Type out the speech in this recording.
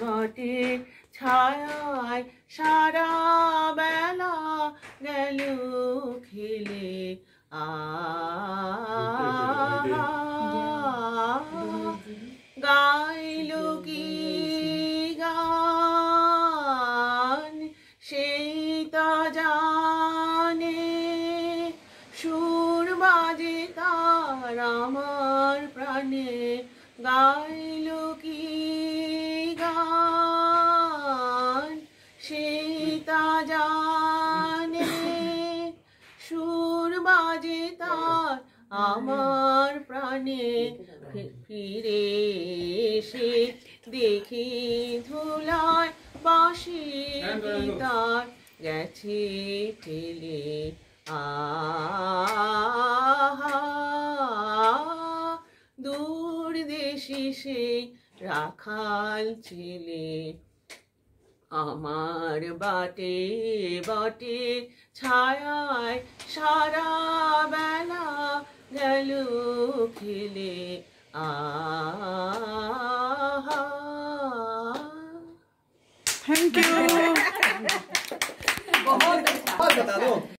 বটে ছায়ায় সারা বেলা গেল খেলে গাইল কি গান সেই তা জানে সুর বাজে তার আমার প্রাণে গাইল কি গান সেই তা জানে সুর বাজে তার আমার প্রাণে ফিরে এসে দেখি ধুলায় বাঁশি তার গেছে ঠেলে দূর দেশি সেই রাখাল ছেলে আমার বাটে বটে ছায়ায় সারা বেলা গেল খেলে थैंक यू। बहुत अच्छा।